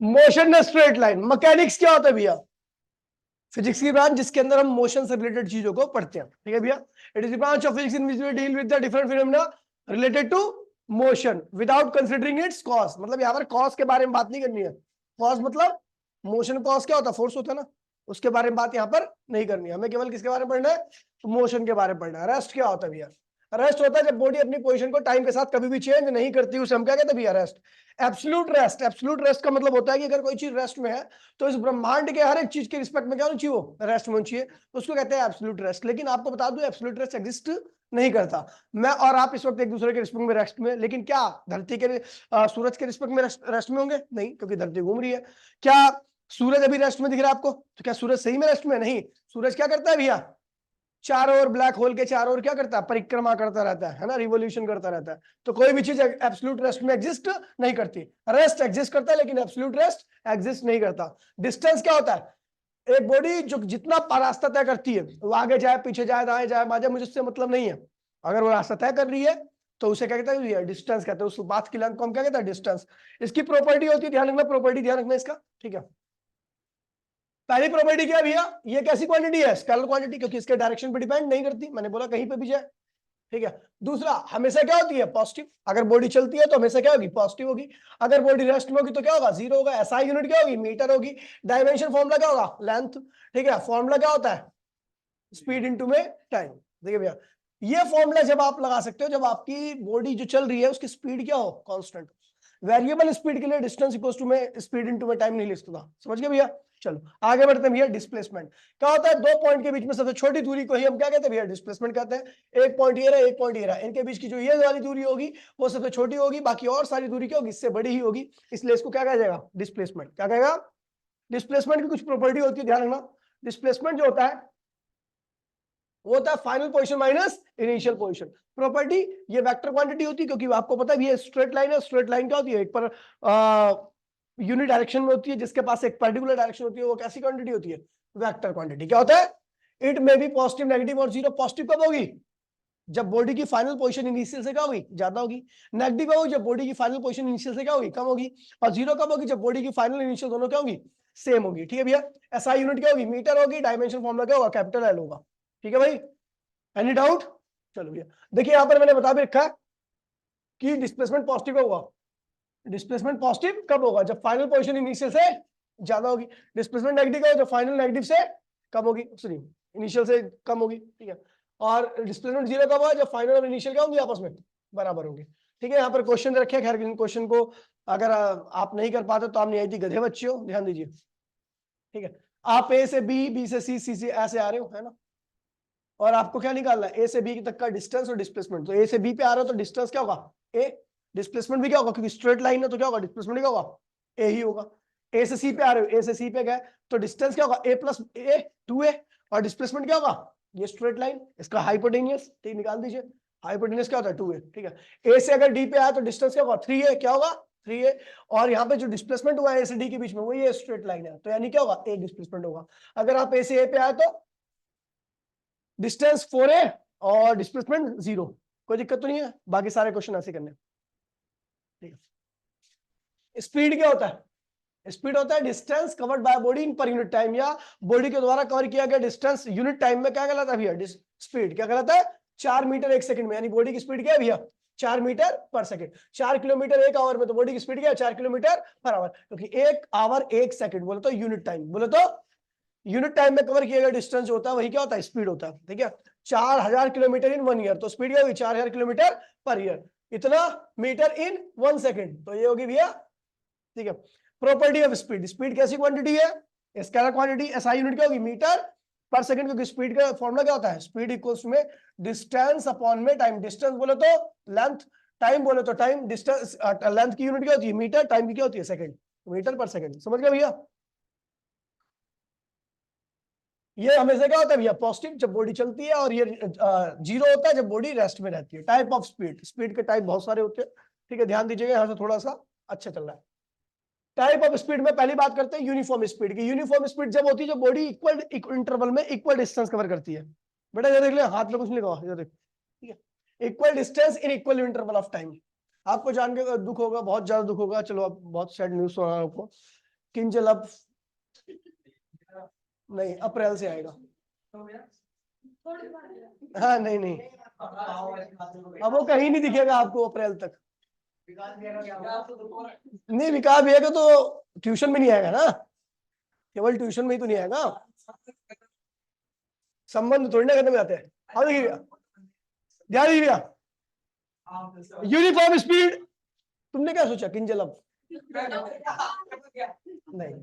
Motion में straight line. Mechanics क्या होता है भैया? फिजिक्स की ब्रांच जिसके अंदर हम मोशन से रिलेटेड चीजों को पढ़ते हैं, ठीक है भैया। It is the branch of physics in which we deal with the different phenomena related to motion without considering its cause. मतलब यहाँ पर कॉज के बारे में बात नहीं करनी है। कॉज मतलब मोशन कॉज क्या होता है? फोर्स होता है ना, उसके बारे में बात यहाँ पर नहीं करनी है। हमें केवल किसके बारे में पढ़ना है? तो मोशन के बारे में पढ़ना है। रेस्ट क्या होता है भैया? रेस्ट होता है जब बॉडी अपनी पोजीशन को टाइम के साथ कभी भी चेंज नहीं करती, उसे हम क्या कहते हैं भैया? Rest. Absolute rest. Absolute rest का मतलब होता है कि अगर कोई चीज रेस्ट में है तो इस ब्रह्मांड के हर एक चीज के रिस्पेक्ट में क्या होनी चाहिए? वो रेस्ट में होनी चाहिए, उसको कहते हैं एब्सोल्यूट रेस्ट। लेकिन आपको बता दूं एब्सोल्यूट रेस्ट एग्जिस्ट नहीं करता। मैं और आप इस वक्त एक दूसरे के रिस्पेक्ट में रेस्ट में, लेकिन क्या धरती के सूरज के रिस्पेक्ट में रेस्ट में होंगे? नहीं, क्योंकि धरती घूम रही है। क्या सूरज अभी रेस्ट में दिख रहा है आपको? तो क्या सूरज सही में रेस्ट में? नहीं। सूरज क्या करता है भैया? चारों ओर, ब्लैक होल के चारों ओर क्या करता है? परिक्रमा करता रहता है ना, रिवोल्यूशन करता रहता है। तो कोई भी चीज एब्सोल्यूट रेस्ट में एग्जिस्ट नहीं करती। रेस्ट एग्जिस्ट करता है लेकिन एब्सोल्यूट रेस्ट एग्जिस्ट नहीं करता। डिस्टेंस क्या होता है? एक बॉडी जो जितना रास्ता तय करती है, वो आगे जाए, पीछे जाए, दाएं जाए, बाएं जाए, मुझे उससे मतलब नहीं है। अगर वो रास्ता तय कर रही है तो उसे क्या कहते हैं? डिस्टेंस कहते हैं। उस बात की लेंथ को हम क्या कहते हैं? डिस्टेंस। इसकी प्रॉपर्टी होती है, ध्यान रखना, प्रॉपर्टी ध्यान रखना इसका, ठीक है। पहली प्रॉपर्टी क्या है भैया? ये कैसी क्वांटिटी है? स्केलर क्वांटिटी, क्योंकि इसके डायरेक्शन पे डिपेंड नहीं करती। मैंने बोला कहीं पे भी जाए, ठीक है। दूसरा, हमेशा क्या होती है? पॉजिटिव। अगर बॉडी चलती है तो हमेशा क्या होगी? पॉजिटिव होगी। अगर बॉडी रेस्ट में होगी तो क्या होगा? जीरो होगा। एसआई यूनिट क्या होगी? मीटर होगी। डायमेंशन फॉर्मूला क्या होगा? लेंथ, ठीक है। फॉर्मूला क्या होता है? स्पीड इनटू में टाइम। देखिए भैया, ये फॉर्मूला जब आप लगा सकते हो जब आपकी बॉडी जो चल रही है उसकी स्पीड क्या हो? कांस्टेंट। वेरिएबल स्पीड के लिए डिस्टेंस इक्वल्स टू में स्पीड इनटू में टाइम नहीं लिख सकता। समझ गए भैया? चलो आगे बढ़ते हैं भैया। डिस्प्लेसमेंट क्या होता है? दो पॉइंट के बीच में सबसे छोटी दूरी को ही हम क्या कहते हैं भैया? डिस्प्लेसमेंट कहते हैं। एक पॉइंट ये रहा, एक पॉइंट ये रहा, इनके बीच की जो ये वाली दूरी होगी वो सबसे छोटी होगी, बाकी और सारी दूरी क्या होगी? इससे बड़ी ही होगी, इसलिए इसको क्या कहा जाएगा? डिस्प्लेसमेंट। क्या कहेगा? डिस्प्लेसमेंट की कुछ प्रॉपर्टी होती है, ध्यान रखना। डिस्प्लेसमेंट जो होता है वो होता है final position minus initial position. Property ये वेक्टर क्वांटिटी होती है, क्योंकि आपको पता है ये स्ट्रेट लाइन है। स्ट्रेट लाइन क्या होती है? एक पर यूनिट डायरेक्शन में होती है, जिसके पास एक पर्टिकुलर डायरेक्शन होती है, वो कैसी क्वांटिटी होती है? Vector quantity. क्या होता है? It may be positive, negative और जीरो। पॉजिटिव कब होगी? जब बॉडी की फाइनल पोजीशन इनिशियल से क्या होगी? ज्यादा होगी। नेगेटिव होगी जब बॉडी की फाइनल पोजीशन इनिशियल से क्या होगी? कम होगी। और जीरो कब होगी? जब बॉडी की फाइनल इनिशियल दोनों क्या होगी? सेम होगी। ठीक है भैया। एसआई यूनिट क्या होगी? मीटर होगी। डायमेंशन फॉर्मूला क्या होगा? कैपिटल एल होगा। ठीक है भाई, एनी डाउट? चलो भैया, देखिए यहां पर मैंने बता भी रखा है कि डिस्प्लेसमेंट पॉजिटिव होगा। डिस्प्लेसमेंट पॉजिटिव कब होगा? जब फाइनल पोजीशन इनिशियल से ज्यादा होगी। डिस्प्लेसमेंट नेगेटिव होगा जब फाइनल नेगेटिव से कम होगी, सॉरी इनिशियल से कम होगी, ठीक है। और डिस्प्लेसमेंट जीरो कब होगा? जब फाइनल और इनिशियल क्या होंगी? आपस में बराबर होंगे। ठीक है, यहाँ पर क्वेश्चन रखे हैं। खैर क्वेश्चन को अगर आप नहीं कर पाते तो आप नहीं आई थी, गधे बच्चे हो, ध्यान दीजिए, ठीक है। आप ए से बी, बी से सी, सी से ऐसे आ रहे हो, है ना। और आपको क्या निकालना है? ए से बी तक का डिस्टेंस और डिस्प्लेसमेंट। तो ए से बी पे आ रहा हो तो डिस्टेंस क्या होगा? ए। डिस्प्लेसमेंट भी क्या होगा? क्योंकि स्ट्रेट लाइन है तो क्या होगा? डिस्प्लेसमेंट क्या होगा? ए ही होगा। ए से सी पे आ रहे हो, ए से सी पे गए तो डिस्टेंस क्या होगा? ए प्लस ए, 2a। और डिस्प्लेसमेंट क्या होगा? ये स्ट्रेट लाइन, इसका हाइपोटेनियस, ठीक, निकाल दीजिए। हाइपोटेनियस क्या होता है? 2a, ठीक है। ए से अगर डी पे आया तो डिस्टेंस क्या होगा? 3a। क्या होगा? 3a। और यहाँ पे जो डिस्प्लेसमेंट हुआ है ए से डी के बीच में वो ये स्ट्रेट लाइन है, तो यानी क्या होगा? ए डिस्प्लेसमेंट होगा। अगर आप ए से ए पे आए तो डिस्टेंस 4a और डिस्प्लेसमेंट 0। कोई दिक्कत तो नहीं है? बाकी सारे क्वेश्चन ऐसे करने, ठीक है। स्पीड क्या होता है? स्पीड होता है डिस्टेंस कवर्ड बाय बॉडी इन पर यूनिट टाइम, या बॉडी के द्वारा कवर किया गया डिस्टेंस यूनिट टाइम में क्या कहलाता है भैया? स्पीड। क्या कहलाता है? 4 मीटर 1 सेकंड में। यानी बॉडी की स्पीड क्या है भैया? 4 metre per second. 4 kilometre 1 our में, तो बॉडी की स्पीड क्या है? 4 किलोमीटर पर आवर, क्योंकि 1 आवर 1 सेकंड बोले तो यूनिट टाइम, बोले तो यूनिट टाइम में कवर किया गया डिस्टेंस जो होता है वही क्या होता है? स्पीड होता है, ठीक है। 4000 किलोमीटर इन 1 ईयर, तो स्पीड क्या होगी? 4000 किलोमीटर पर ईयर। इतना मीटर इन 1 सेकंड, तो ये होगी भैया, ठीक है। Property of speed. स्पीड कैसी क्वांटिटी है? Scalar quantity. एसआई यूनिट क्या होगी? मीटर पर सेकंड, क्योंकि स्पीड का फॉर्मूला क्या होता है? स्पीड इक्वल्स में डिस्टेंस अपॉन में टाइम। डिस्टेंस बोले तो लेंथ, टाइम बोले तो टाइम। डिस्टेंस, लेंथ की यूनिट क्या होती है? मीटर। टाइम की क्या होती है? सेकंड। Metre per second. समझ गए भैया? ये हमेशा क्या होता है भैया? पॉजिटिव जब बॉडी चलती है, और ये जीरो होता है जब बॉडी रेस्ट में रहती है। Type of speed. स्पीड के टाइप बहुत सारे होते हैं, ठीक है, ध्यान दीजिएगा, यहाँ से थोड़ा सा अच्छा चल रहा है। टाइप ऑफ स्पीड में पहली बात करते हैं यूनिफॉर्म स्पीड की। यूनिफॉर्म स्पीड जब होती है जब बॉडी इक्वल इंटरवल में इक्वल डिस्टेंस कवर करती है। बेटा ये देख ले, हाथ में कुछ नहीं लगा, ये देख, ठीक है। Equal distance in equal interval of time. आपको जान के दुख होगा, बहुत ज्यादा दुख होगा, चलो अब बहुत सैड न्यूज सुना आपको। किंजल नहीं, अप्रैल से आएगा। हाँ नहीं नहीं, अब वो कहीं नहीं दिखेगा आपको अप्रैल तक। नहीं, विकास भैया का तो ट्यूशन में नहीं आएगा ना, केवल ट्यूशन में ही तो नहीं आएगा, संबंध थोड़ी ना करने में आते हैं। हाँ देखिए भैया, ध्यान दीजिए भैया, यूनिफॉर्म स्पीड, तुमने क्या सोचा किंजल नहीं,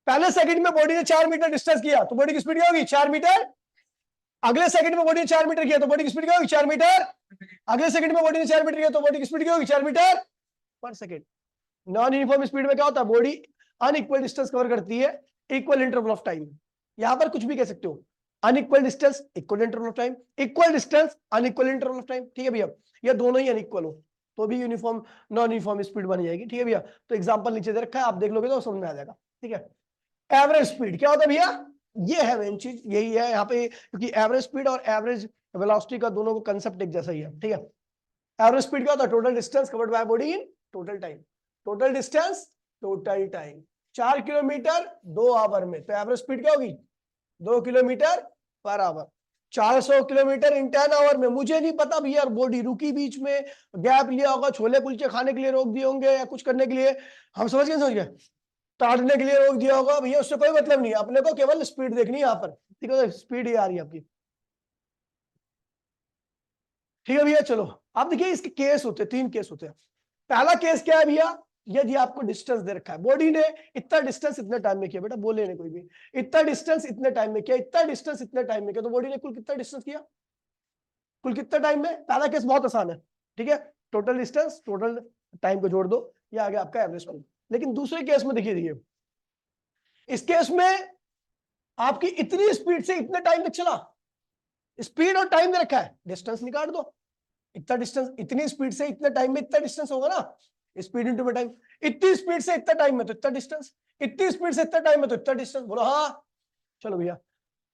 पहले सेकंड में बॉडी ने 4 मीटर डिस्टेंस किया तो बॉडी की स्पीड क्या होगी 4 मीटर। अगले सेकंड में बॉडी ने 4 मीटर किया तो बॉडी की स्पीड क्या होगी 4 मीटर। अगले सेकंड में बॉडी ने 4 मीटर किया तो बॉडी की स्पीड क्या होगी 4 metre per second. Non uniform speed में क्या होता है, बॉडी अनइक्वल डिस्टेंस कवर करती है इक्वल इंटरवल ऑफ टाइम। यहां पर कुछ भी कह सकते हो, unequal distance equal interval of time, equal distance unequal interval of time. ठीक है भैया, ये दोनों ही अनइक्वल हो तो भी यूनिफॉर्म नॉन यूनिफॉर्म स्पीड बन जाएगी। ठीक है भैया, तो एग्जांपल नीचे दे रखा है, आप देख लोगे तो समझ में आ जाएगा। ठीक है, एवरेज स्पीड क्या होता है भैया, ये है मेन चीज, यही है यहाँ पे, क्योंकि एवरेज स्पीड और एवरेज वेलोसिटी का दोनों को कंसेप्ट एक जैसा ही है। ठीक है, एवरेज स्पीड क्या होता है, total distance covered by body in total time, total distance total time. 4 kilometre 2 hour में, तो एवरेज स्पीड क्या होगी 2 kilometre per hour. 400 kilometre in 10 our में, मुझे नहीं पता भैया बॉडी रुकी बीच में, गैप लिया होगा, छोले कुलचे खाने के लिए रोक दिए होंगे या कुछ करने के लिए, हम समझ गए ताड़ने के लिए रोक दिया होगा भैया, उससे कोई मतलब नहीं है, अपने को केवल स्पीड देखनी है यहाँ पर। ठीक है, स्पीड ही आ रही है आपकी। ठीक है भैया, चलो आप देखिए इसके केस होते हैं, 3 केस होते हैं। पहला केस क्या है भैया, यदि आपको डिस्टेंस दे रखा है, बॉडी ने इतना डिस्टेंस इतने टाइम में किया, बेटा बोले नहीं कोई भी, इतना डिस्टेंस इतने टाइम में किया, इतना डिस्टेंस इतने टाइम में किया, तो बॉडी ने कुल कितना डिस्टेंस किया, कुल कितना टाइम में। पहला केस बहुत आसान है, ठीक है, टोटल डिस्टेंस टोटल टाइम को जोड़ दो, ये आ गया आपका एवरेज टाइम। लेकिन दूसरे केस में देखिए, इस केस में आपकी इतनी स्पीड से इतने टाइम तक चला, स्पीड और टाइम दे रखा है, डिस्टेंस निकाल दो, इतना डिस्टेंस इतनी स्पीड से इतने टाइम में इतना डिस्टेंस होगा ना, स्पीड इनटू में टाइम, इतनी स्पीड से इतना टाइम में तो इतना डिस्टेंस, इतनी स्पीड से इतना टाइम में तो इतना डिस्टेंस, बोलो हाँ। चलो भैया,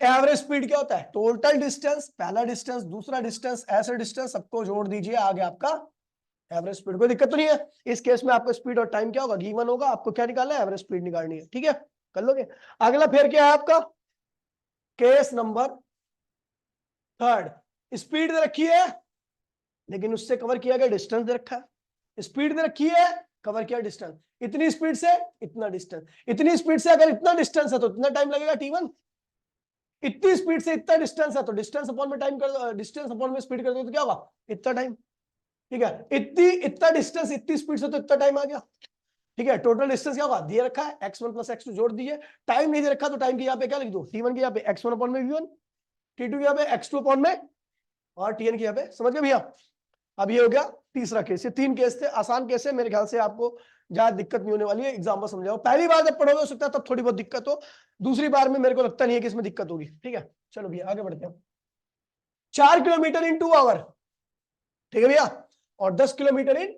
एवरेज स्पीड क्या होता है, टोटल डिस्टेंस, पहला डिस्टेंस दूसरा डिस्टेंस ऐसे डिस्टेंस सबको जोड़ दीजिए, आगे आपका एवरेज स्पीड। कोई दिक्कत तो नहीं है, इस केस में आपका स्पीड और टाइम क्या होगा गिवन होगा, आपको क्या निकालना है एवरेज स्पीड निकालनी है। ठीक है, कर लोगे। अगला फिर क्या है आपका केस नंबर 3, स्पीड दे रखी है लेकिन उससे कवर किया गया डिस्टेंस दे रखा है, स्पीड दे रखी है कवर किया डिस्टेंस, इतनी स्पीड से इतना डिस्टेंस, इतनी स्पीड से अगर इतना डिस्टेंस है तो इतना टाइम लगेगा t1, इतनी स्पीड से इतना डिस्टेंस है तो डिस्टेंस अपॉन में टाइम कर, डिस्टेंस अपॉन में स्पीड कर दो तो क्या होगा इतना टाइम। ठीक है, इतना डिस्टेंस इतनी स्पीड से तो इतना टाइम आ गया। ठीक है, टोटल डिस्टेंस क्या होगा दिया रखा है x1 + x2 जोड़ दीजिए, टाइम नहीं दे रखा तो टाइम के यहाँ पे क्या लिख दो t1 के यहाँ पे x1 अपॉन में v1, t2 के यहाँ पे x2 अपॉन में और tn के यहाँ पे। समझ गए भैया, अब ये हो गया तीसरा केस। ये 3 केस थे, आसान केस है, मेरे ख्याल से आपको ज्यादा दिक्कत नहीं होने वाली है, एग्जाम्पल समझाओ। पहली बार जब पढ़ोगे हो सकता है तब थोड़ी बहुत दिक्कत हो, दूसरी बार में मेरे को लगता नहीं है कि इसमें दिक्कत होगी। ठीक है, चलो भैया आगे बढ़ते हैं। 4 किलोमीटर इन 2 आवर, ठीक है भैया, और 10 किलोमीटर इन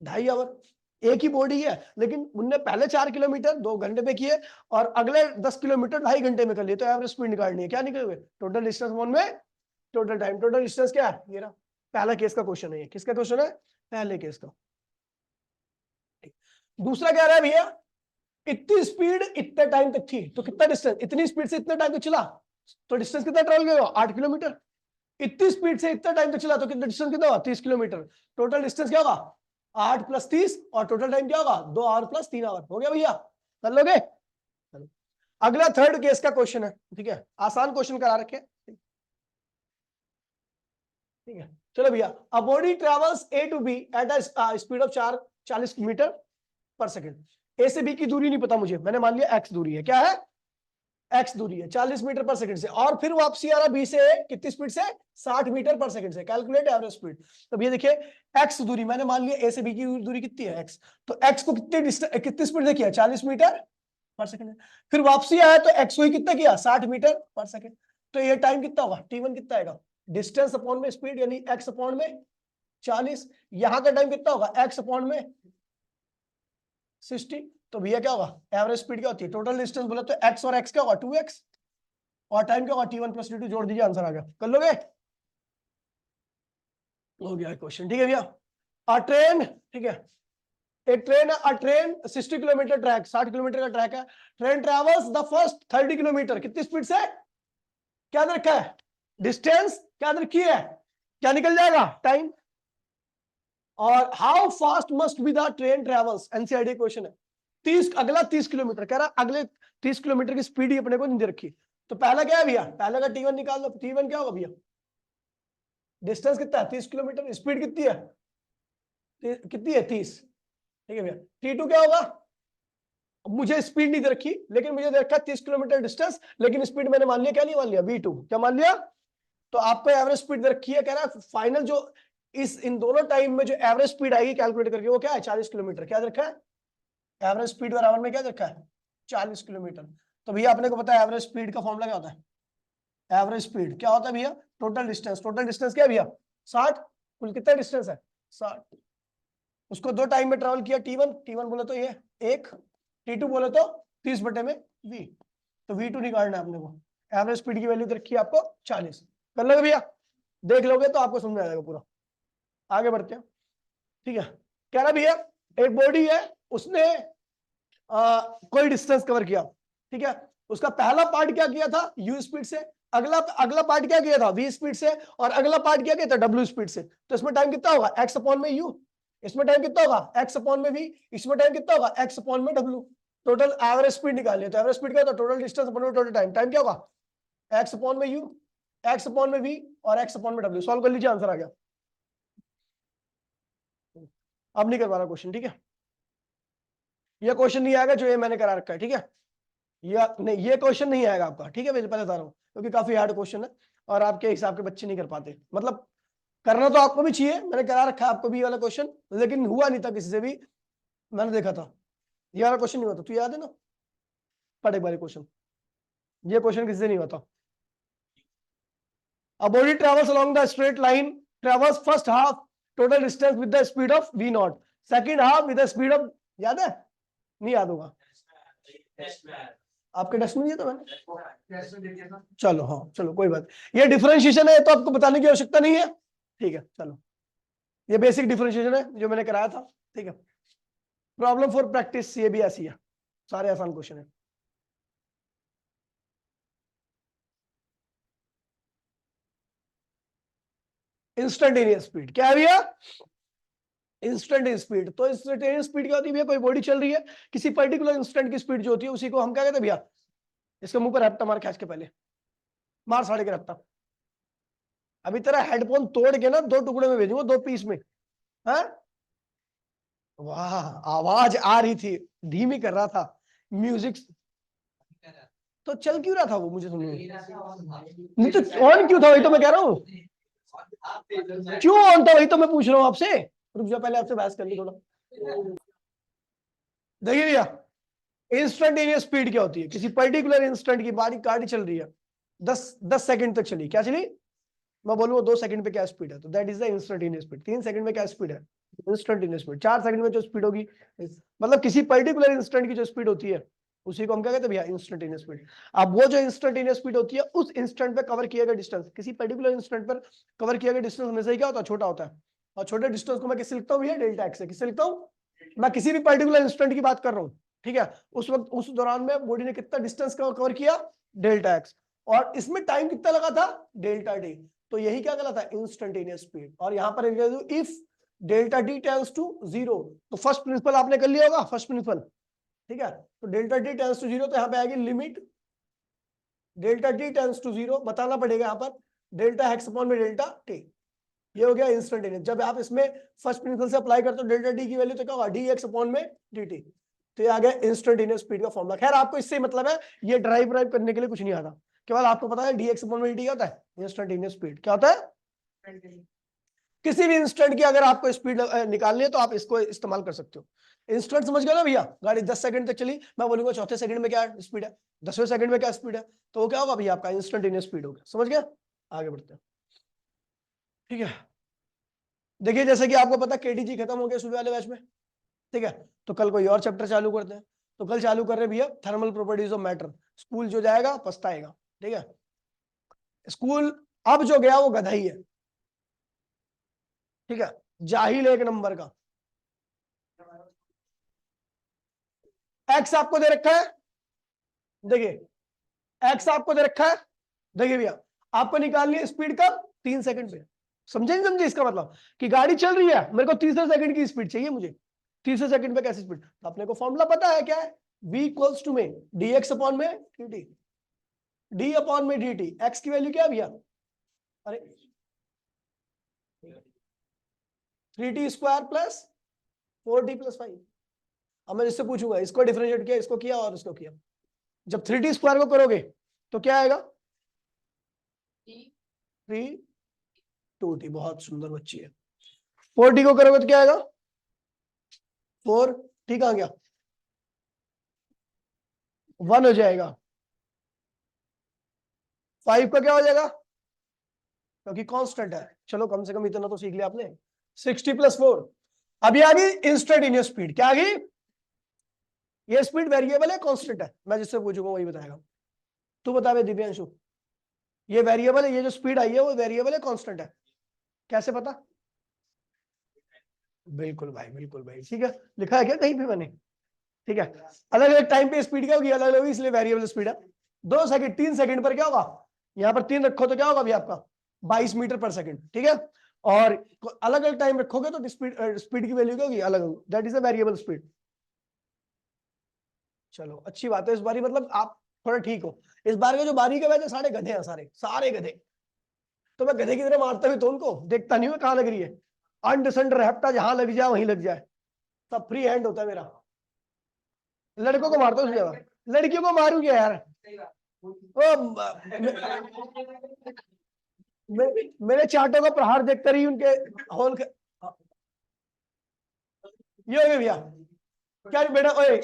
2.5 आवर, एक ही बॉडी है लेकिन उनने पहले 4 किलोमीटर 2 घंटे में किए और अगले 10 किलोमीटर 2.5 घंटे में कर लिए, तो एवरेज स्पीड निकालनी है, क्या निकलोगे टोटल डिस्टेंस वन में टोटल टाइम। टोटल डिस्टेंस क्या है, ये रहा पहला केस का क्वेश्चन है, ये किसका क्वेश्चन है, पहले केस का। दूसरा क्या रहा है भैया, इतनी स्पीड इतने टाइम तक थी तो कितना डिस्टेंस, इतनी स्पीड से इतने टाइम तक चला तो डिस्टेंस कितना ट्रेवल किया 8 किलोमीटर, इतनी स्पीड से इतना टाइम तक चला तो कितना डिस्टेंस कितना होगा 30 किलोमीटर, टोटल डिस्टेंस क्या होगा 8 + 30 और टोटल टाइम क्या होगा 2 आवर + 3 आवर। हो गया भैया, कर लोगे। अगला थर्ड केस का क्वेश्चन है, ठीक है, आसान क्वेश्चन करा रखे, ठीक है। चलो भैया, a body travels A to B at a speed of 40 metre per second, A से बी की दूरी नहीं पता मुझे, मैंने मान लिया x दूरी है, क्या है x दूरी है 40 मीटर पर सेकंड से, और फिर वापसी आ रहा बी से कितनी स्पीड से 60 मीटर पर सेकंड से, कैलकुलेट एवरेज स्पीड। तो भैया देखिए x दूरी मैंने मान लिया ए से बी की दूरी कितनी है x, तो x को कितनी स्पीड से किया 40 मीटर पर सेकंड, फिर वापसी आया तो x को ही कितना किया 60 मीटर पर सेकंड, तो ये टाइम कितना होगा t1 कितना आएगा, डिस्टेंस अपॉन में स्पीड यानी x अपॉन में 40, यहां का टाइम कितना होगा x अपॉन में 60, तो भैया क्या होगा एवरेज स्पीड क्या होती है, टोटल डिस्टेंस बोला तो x और x क्या होगा 2x और टाइम क्या होगा t1 + t2, जोड़ दीजिए आंसर आ गया। कर लोगे, हो गया क्वेश्चन। ठीक है भैया, ट्रेन, ठीक है, A train 60 kilometre track, 60 kilometre का ट्रैक है, train travels the first 30 kilometre, कितनी स्पीड से, क्या रखा है, डिस्टेंस क्या रखी है, क्या निकल जाएगा, टाइम। और how fast must be the train travels, NCERT question है। 30, अगला 30 किलोमीटर कह रहा, अगले 30 किलोमीटर की स्पीड ही अपने को नहीं दे रखी। तो पहला क्या है भैया, पहले का T1 निकाल दो। T1 क्या होगा भैया, डिस्टेंस कितना है 30 किलोमीटर, स्पीड कितनी है, कितनी है 30, ठीक है भैया। T2 क्या होगा, मुझे स्पीड नहीं दे रखी, लेकिन मुझे दे रखा 30 किलोमीटर डिस्टेंस, लेकिन स्पीड मैंने मान लिया, क्या नहीं मान लिया, V2, क्या मान लिया। तो आपको एवरेज स्पीड दे रखी है, कह रहा है फाइनल जो इन दोनों टाइम में जो एवरेज स्पीड आएगी कैलकुलेट करके, वो क्या है 40 किलोमीटर, क्या रखा है, एवरेज स्पीड बराबर में क्या रखा है 40 किलोमीटर। तो भैया अपने को पता है एवरेज स्पीड का फॉर्मूला क्या होता है, एवरेज स्पीड क्या होता है भैया, टोटल डिस्टेंस, टोटल डिस्टेंस क्या है भैया 60, कुल कितना डिस्टेंस है 60, उसको दो टाइम में ट्रेवल किया, T1 बोले तो ये एक, T2 बोले तो 30 बटे में V, तो V2 निकालना है अपने को, एवरेज स्पीड की वैल्यू रखी है आपको 40, कर लोगे भैया, देख लोगे तो आपको समझ आ जाएगा पूरा। आगे बढ़ते हैं, ठीक है। कह रहा भैया एक बॉडी है, उसने कोई डिस्टेंस कवर किया, ठीक है, उसका पहला पार्ट क्या किया था u स्पीड से, अगला पार्ट क्या किया था v स्पीड से, और अगला पार्ट क्या किया था w स्पीड से। तो इसमें टाइम कितना होगा x अपॉन में u, इसमें टाइम कितना होगा x अपॉन में v, इसमें टाइम कितना होगा x अपॉन में w। टोटल एवरेज स्पीड निकालिए, तो एवरेज स्पीड क्या होता है, total distance upon total time, time क्या होगा x अपॉन में u, x अपॉन में v और x अपॉन में w। सॉल्व कर लीजिए, आंसर आ गया। अब नहीं करवा रहा क्वेश्चन, ठीक है, ये क्वेश्चन नहीं आएगा जो ये मैंने करा रखा है, ठीक है, या नहीं ये क्वेश्चन नहीं आएगा आपका, ठीक है, मैं पहले बता रहा हूँ, क्योंकि काफी हार्ड क्वेश्चन है और आपके हिसाब के बच्चे नहीं कर पाते, मतलब करना तो आपको भी चाहिए, मैंने करा रखा है आपको भी ये वाला क्वेश्चन, लेकिन हुआ नहीं था किसी से भी, मैंने देखा था ये वाला क्वेश्चन नहीं हुआ था, तू याद है ना, पढ़ एक बार क्वेश्चन, ये क्वेश्चन किसी से नहीं हुआ था। A body travels along the straight line, travels first half total distance with the speed of v naught, second half with the speed of, याद है, नहीं याद होगा, आपके टेस्ट में दिया था मैंने, चलो हाँ चलो कोई बात, ये डिफरेंशिएशन है तो आपको बताने की आवश्यकता नहीं है, ठीक है चलो, ये बेसिक डिफरेंशिएशन है जो मैंने कराया था, ठीक है। प्रॉब्लम फॉर प्रैक्टिस ये भी ऐसी है, सारे आसान क्वेश्चन है। इंस्टेंटेनियस स्पीड क्या है भैया, इंस्टेंटेनियस स्पीड, तो इंस्टेंटेनियस स्पीड क्या होती है भैया, कोई बॉडी चल रही है, किसी पर्टिकुलर इंस्टेंट की स्पीड जो होती है उसी को हम क्या कहते हैं भैया, इसके मुंह पर रैप्टा मार खींच के पहले, मार साड़े के रैप्टा, अभी तेरा हेडफोन तोड़ के ना दो टुकड़े में भेजूंगा, दो पीस में, है, वाह आवाज आ रही थी, धीमी कर रहा था म्यूजिक, तो चल क्यों रहा था वो, मुझे सुनने नहीं तो ऑन क्यों था, वही तो मैं कह रहा हूँ, क्यों ऑन था वही तो मैं पूछ रहा हूँ आपसे, रुक जाओ पहले आपसे बहस कर ली थोड़ा। देखिए भैया इंस्टेंटेनियस स्पीड क्या होती है, किसी पर्टिकुलर इंस्टेंट की गाड़ी चल रही है, 10 सेकंड तक चली, क्या चली, मैं बोलूंगा 2 सेकंड पे क्या स्पीड है, तो that is the instantaneous speed. 3 second में क्या स्पीड है, इंस्टेंटेनियस स्पीड। 4 सेकंड में जो स्पीड होगी, मतलब किसी पर्टिकुलर इंस्टेंट की जो स्पीड होती है उसी को हम क्या कहते हैं भैया, इंस्टेंटेनियस स्पीड। अब वो जो इंस्टेंटेनियस स्पीड होती है उस इंस्टेंट पे कवर किया गया डिस्टेंस, किसी पर्टिकुलर इंस्टेंट पर कवर किया गया डिस्टेंस हमेशा ही क्या होता है, छोटा होता है, और छोटे डिस्टेंस को मैं किससे लिखता हूँ भैया, डेल्टा एक्स से। किससे लिखता हूँ, मैं किसी भी पर्टिकुलर इंस्टेंट की बात कर रहा हूँ, ठीक है, उस वक्त उस दौरान में बॉडी ने कितना डिस्टेंस कवर किया, डेल्टा एक्स, और इसमें टाइम कितना लगा था, डेल्टा डी, तो यही क्या कहलाता है, इंस्टेंटेनियस स्पीड। और यहां पर if delta D tends to 0, तो फर्स्ट प्रिंसिपल आपने कर लिया होगा, फर्स्ट प्रिंसिपल, ठीक है, तो डेल्टा डी टेंड्स टू 0, तो यहां पे आएगी limit delta D tends to 0, बताना पड़ेगा यहां पर डेल्टा एक्स अपॉन में डेल्टा टी, ये हो गया इंस्टेंटेनियस। जब आप इसमें फर्स्ट प्रिंसिपल से अप्लाई करते हो डेल्टा डी की वैल्यू तो क्या होगा, डी एक्स अपॉन में डी टी, तो ये आ गया इंस्टेंटेनियस स्पीड का फॉर्मूला। खैर आपको इससे मतलब है, ये ड्राइव करने के लिए कुछ नहीं आता, केवल आपको पता है डी एक्स अपॉन में डी क्या होता है, इंस्टेंटेनियस स्पीड क्या होता है, किसी भी इंस्टेंट की अगर आपको स्पीड निकालनी है तो आप इसको इस्तेमाल कर सकते हो। इंस्टेंट समझ गए ना भैया, गाड़ी 10 सेकंड तक चली, मैं बोलूंगा चौथे सेकंड में क्या स्पीड है, 10वें सेकंड में क्या स्पीड है, तो वो क्या होगा भैया, आपका इंस्टेंटेनियस स्पीड होगा, समझ गया। आगे बढ़ते हैं, ठीक है। देखिए जैसे कि आपको पता केटीजी खत्म हो गया सुबह वाले बैच में, ठीक है, तो कल कोई और चैप्टर चालू करते हैं। तो कल चालू कर रहे भैया thermal properties of matter, school जो जाएगा पछताएगा, ठीक है, स्कूल अब जो गया वो गधा ही है, ठीक है, जाहिल एक नंबर का, एक्स आपको दे रखा है, देखिए एक्स आपको दे रखा है, देखिए भैया आपको निकालनी है स्पीड कब, 3 सेकंड पे। समझे नहीं समझे इसका मतलब कि गाड़ी चल रही है, मेरे को तीसरे सेकंड की स्पीड चाहिए, मुझे तीसरे सेकंड पे कैसी स्पीड, तो अपने को फॉर्मूला पता है क्या है, v इक्वल्स टू में dx अपॉन में dt, d अपॉन में dt, x की वैल्यू क्या है भैया, अरे 3t square plus 4t plus 5। अब मैं जिससे पूछूंगा इसको डिफरेंशिएट किया, इसको किया और इसको किया, जब 3t स्क्वायर को करोगे तो क्या आएगा, 3 2t, बहुत सुंदर बच्ची है। 4t को करोगे तो क्या आएगा, 4t कहां गया, 1 हो जाएगा। 5 का क्या हो जाएगा, क्योंकि कांस्टेंट है, चलो कम से कम इतना तो सीख लिया आपने, 60 प्लस 4। अभी आ गई इंस्टेंटेनियस स्पीड, क्या आ गई, ये स्पीड वेरिएबल है कांस्टेंट है, मैं जिससे पूछूंगा वही बताएगा। तू बता बे दिव्यांशु, ये वेरिएबल है, ये जो स्पीड आई है वो वेरिएबल है कांस्टेंट है, कैसे पता, बिल्कुल भाई, ठीक है, लिखा है क्या कहीं पे मैंने, ठीक है। अलग अलग टाइम पे स्पीड क्या होगी, अलग अलग होगी, इसलिए वेरिएबल स्पीड है। 2 सेकंड 3 सेकंड पर क्या होगा, यहाँ पर 3 रखो तो क्या होगा अभी आपका 22 मीटर पर सेकंड, ठीक है। और अलग अलग टाइम रखोगे तो स्पीड की वैल्यू क्या होगी, अलग होगी, that is a variable speed. चलो अच्छी बात है, इस बारी मतलब आप थोड़ा ठीक हो। इस बार के जो बारी के वजह सारे गधे हैं, सारे सारे गधे, तो मैं गधे की तरह मारता भी तो उनको देखता नहीं हूँ कहाँ लग रही है, अंडसंड रेप्टा जहां लग जाए वहीं लग जाए, सब फ्री हैंड होता है मेरा। लड़कों को मारता हूँ ज्यादा, लड़कियों को मारूंगी यार, मेरे चाटों का प्रहार देखते रही उनके होल के, ये हो गया भैया, क्या बेटा ओए,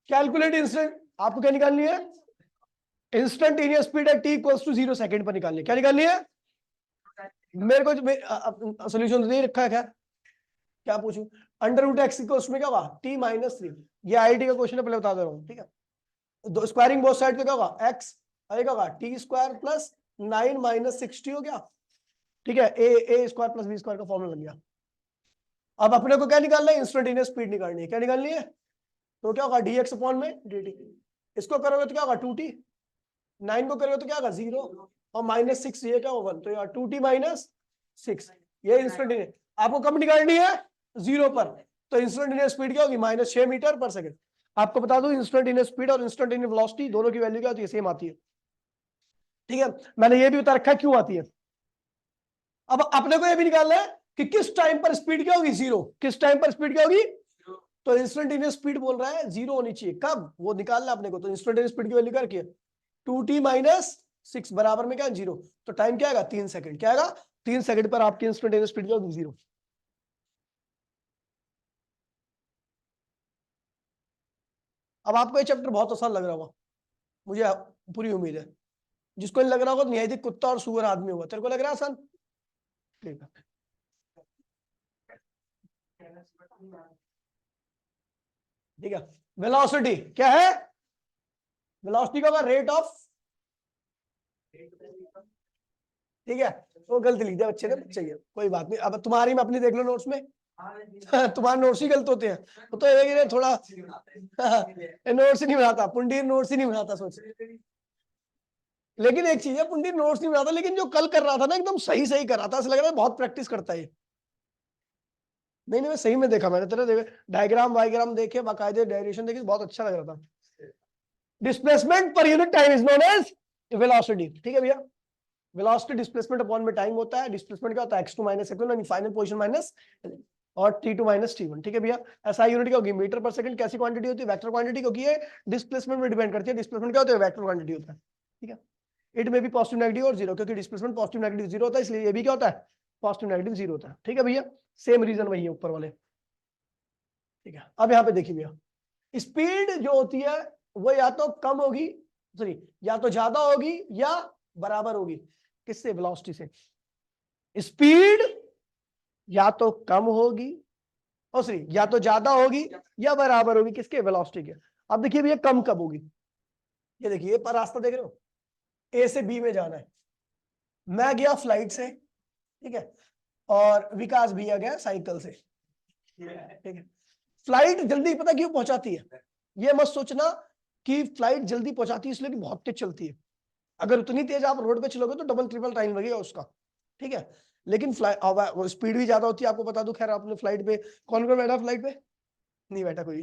कैलकुलेट इंस्टेंट, आपको क्या निकालनी है, इंस्टेंटेनियस स्पीड है t इक्वल्स टू 0 सेकंड पर निकालनी है, क्या निकालनी है, मेरे को सोल्यूशन तो दे रखा है, खैर क्या पूछूं, अंडर रूट एक्स इक्वल्स में क्या होगा t माइनस 3, ये आईआईटी का क्वेश्चन है, पहले बता दे रहा हूँ, ठीक है। दो स्क्वायरिंग बोथ साइड तो क्या होगा x आएगा होगा t स्क्वायर प्लस 9 माइनस 60 हो गया, ठीक है, ए स्क्वायर प्लस बी स्क्वायर का फॉर्मूला बन गया। अब अपने को क्या निकालना है, इंस्टेंटेनियस स्पीड निकालनी है, क्या निकालनी है, तो क्या होगा dx अपॉन में dt, इसको करोगे तो क्या होगा 2t, 9 को करोगे तो क्या होगा 0 और माइनस 6 ये क्या होगा 1, तो यार 2t माइनस 6, ये इंस्टेंटेनियस आपको कब निकालनी है, 0 पर, तो इंस्टेंटेनियस स्पीड क्या होगी माइनस 6 मीटर पर सेकंड। आपको बता दूं इंस्टेंटेनियस स्पीड और इंस्टेंटेनियस वेलोसिटी दोनों की वैल्यू क्या होती है, सेम आती है, ठीक है। मैंने ये भी बता रखा है क्यों आती है। अब अपने को ये भी निकालना है कि किस टाइम पर स्पीड क्या होगी, 0, किस टाइम पर स्पीड क्या होगी, तो इंस्टेंटेनियस स्पीड बोल रहा है 0 होनी चाहिए, कब, वो निकालना अपने को, तो इंस्टेंटेनियस स्पीड की वैल्यू क्या रखी है 2t माइनस 6 बराबर में क्या 0, तो टाइम क्या आएगा 3 सेकंड, क्या आएगा 3 सेकंड पर आपकी इंस्टेंटेनियस स्पीड क्या होगी 0। अब आपको ये चैप्टर बहुत आसान लग रहा होगा, मुझे पूरी उम्मीद है, जिसको नहीं लग रहा होगा तो न्यायाधीश कुत्ता और सुअर आदमी होगा, तेरे को लग रहा है आसान, ठीक है। ठीक है, वेलोसिटी क्या है, वेलोसिटी का होगा रेट ऑफ, ठीक है, वो गलती लिख दिया बच्चे ने, चाहिए कोई बात नहीं, अब तुम्हारी में अपनी देख लो नोट्स में, तुम्हारे नोट्स ही गलत होते हैं, तो ये थोड़ा नोट्स ही नहीं बनाता पुंडीर, नोट्स ही नहीं बनाता, सोच। लेकिन एक चीज है, पुंडीर नोट्स नहीं बनाता, लेकिन जो कल कर रहा था ना एकदम सही सही कर रहा था, ऐसा लग रहा है बहुत प्रैक्टिस करता है। नहीं मैं सही में देखा, मैंने तेरे डायग्राम वाइग्राम देखे, बाकायदे डेरिवेशन देखे, बहुत अच्छा लग रहा था। Displacement per unit time is known as velocity, ठीक है भैया। वेलोसिटी डिस्प्लेसमेंट अपॉन में टाइम होता है, डिस्प्लेसमेंट क्या होता है x2 माइनस x1 यानी फाइनल पोजीशन माइनस और t2 माइनस t1, ठीक है भैया। एसआई यूनिट क्या होगी, मीटर पर सेकंड, कैसी क्वांटिटी होती है, वेक्टर क्वांटिटी, क्योंकि ये डिस्प्लेसमेंट में डिपेंड करती है, डिस्प्लेसमेंट क्या होता है वेक्टर क्वांटिटी होता है, ठीक है। इट में भी पॉजिटिव नेगेटिव और जीरो, क्योंकि डिस्प्लेसमेंट पॉजिटिव नेगेटिव जीरो होता है, इसलिए ये भी क्या होता है पॉजिटिव नेगेटिव जीरो होता है, ठीक है भैया। सेम रीजन वही है ऊपर वाले, ठीक है। अब यहाँ पे देखिए भैया, स्पीड जो होती है वो या तो कम होगी, सॉरी या तो ज्यादा होगी या बराबर होगी, किससे, वेलोसिटी से। स्पीड या तो कम होगी और सॉरी या तो ज्यादा होगी या बराबर होगी, किसके, वेलोसिटी के। अब देखिए भैया कम कब होगी, ये देखिए पर रास्ता देख रहे हो, ए से बी में जाना है, मैं गया फ्लाइट से, ठीक है, और विकास भैया गया साइकिल से, ठीक है। फ्लाइट जल्दी पता क्यों पहुंचाती है, ये मत सोचना कि फ्लाइट जल्दी पहुंचाती है इसलिए कि बहुत तेज चलती है। अगर उतनी तेज आप रोड पे चलोगे तो डबल ट्रिपल टाइम लगेगा उसका, ठीक है। लेकिन फ्लाइट स्पीड भी ज्यादा होती है, आपको बता दूं। खैर आपने फ्लाइट पे कौन कौन बैठा, फ्लाइट पे नहीं बैठा कोई,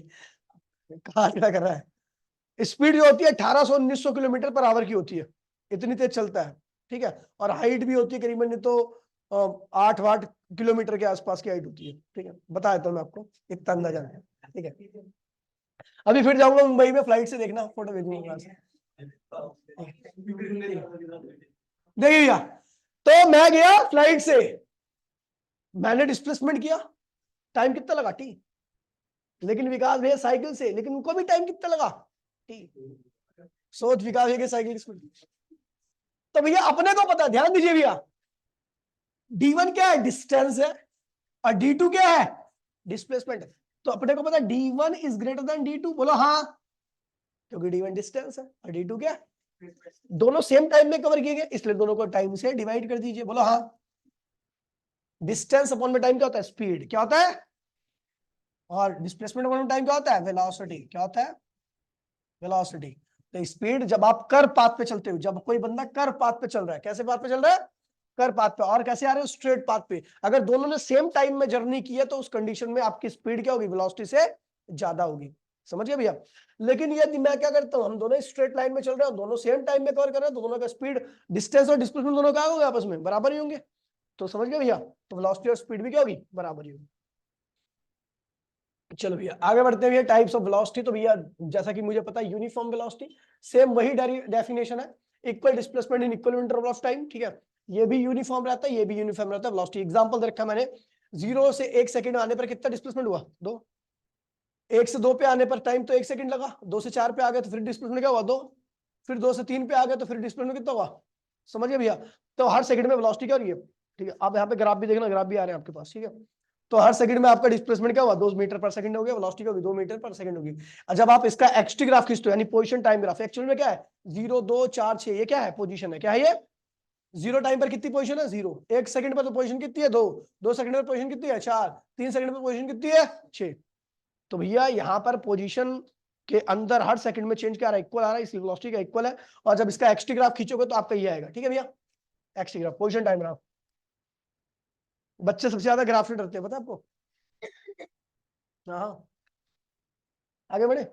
कहाँ क्या कर रहा है। स्पीड जो होती है 1800-1900 किलोमीटर पर आवर की होती है, इतनी तेज चलता है, ठीक है। और हाइट भी होती है करीबन नहीं तो 8 किलोमीटर के आसपास की हाइट होती है, ठीक है। बता देता हूँ मैं आपको, इतना अंदाजा है, ठीक है। अभी फिर जाऊंगा मुंबई में, फ्लाइट से देखना, फोटो भेजूंगा। देखिए भैया, तो मैं गया फ्लाइट से, मैंने डिस्प्लेसमेंट किया, टाइम कितना लगा, टी। लेकिन विकास भैया साइकिल से, लेकिन उनको भी टाइम कितना लगा, टी। सोच विकास भैया के साइकिल स्कूल। तो भैया अपने को पता, ध्यान दीजिए भैया, D1 क्या है, डिस्टेंस है, और D2 क्या है, डिस्प्लेसमेंट है। तो अपने को पता D1 is greater than D2, बोलो हाँ, क्योंकि D1 डिस्टेंस है और D2 क्या है, दोनों सेम टाइम में कवर किए गए, इसलिए दोनों को टाइम से डिवाइड कर दीजिए, बोलो हाँ। डिस्टेंस अपॉन में टाइम क्या होता है, स्पीड, क्या होता है, और डिस्प्लेसमेंट अपॉन में टाइम क्या होता है, वेलोसिटी, क्या होता है, वेलोसिटी। तो स्पीड जब आप कर पाथ पे चलते हो, जब कोई बंदा कर पाथ पे चल रहा है, कैसे पाथ पे चल रहा है, कर पाथ पे, और कैसे आ रहे हो, स्ट्रेट पाथ पे, अगर दोनों ने सेम टाइम में जर्नी की है तो उस कंडीशन में आपकी स्पीड क्या होगी, वेलोसिटी से ज्यादा होगी, समझ गए भैया। लेकिन यदि मैं क्या करता हूं, हम दोनों स्ट्रेट लाइन में चल रहे हैं, दोनों सेम टाइम में कवर कर रहे हैं, तो दोनों का स्पीड, डिस्टेंस और डिस्प्लेसमेंट दोनों क्या होगा, आपस में बराबर ही होंगे। तो समझ गए भैया, तो वेलोसिटी और स्पीड भी क्या होगी, बराबर ही होगी। चलो भैया आगे बढ़ते हैं भैया, टाइप्स ऑफ वेलोसिटी। तो भैया जैसा कि मुझे पता है, यूनिफॉर्म वेलोसिटी, सेम वही डेफिनेशन है, equal displacement in equal interval of time, ठीक है। ये भी यूनिफॉर्म रहता है, ये भी यूनिफॉर्म रहता है वेलोसिटी। एग्जांपल दे रखा है मैंने, 0 से 1 सेकंड आने पर कितना डिस्प्लेसमेंट हुआ, 2। 1 से 2 पे आने पर टाइम तो 1 सेकंड लगा, 2 से 4 पे आ गए तो फिर डिस्प्लेसमेंट क्या हुआ, 2। फिर 2 से 3 पे आ गए तो फिर डिस्प्लेसमेंट कितना हुआ, समझ गए भैया। तो हर सेकंड में वेलोसिटी क्या हो रही है, ठीक है। आप यहाँ पे ग्राफ भी देखना, ग्राफ भी आ रहे हैं आपके पास, ठीक है। तो हर सेकंड में आपका डिस्प्लेसमेंट क्या हुआ, 2 मीटर पर सेकंड हो गया, वेलोसिटी क्या होगी, 2 मीटर पर सेकंड होगी। और जब आप इसका एक्सटी ग्राफ खींचते हो, यानी पोजीशन टाइम ग्राफ, एक्चुअल में क्या है, 0 2 4 6, ये क्या है, पोजीशन है, क्या है ये, 0 टाइम पर कितनी पोजीशन है, 0। 1 सेकंड पर तो पोजीशन कितनी है, 2। 2 सेकंड पर पोजीशन कितनी है, 4। 3 सेकंड पर पोजीशन कितनी है, 6। तो भैया यहाँ पर पोजीशन के अंदर हर सेकंड में चेंज क्या आ रहा है, इक्वल आ रहा है, इसलिए वेलोसिटी का इक्वल है। और जब इसका एक्सटी ग्राफ खींचोगे तो आपका ये आएगा, ठीक है भैया, x t graph, position time graph. बच्चे सबसे ज्यादा ग्राफ से डरते हैं, पता है आपको। हाँ, आगे बढ़े।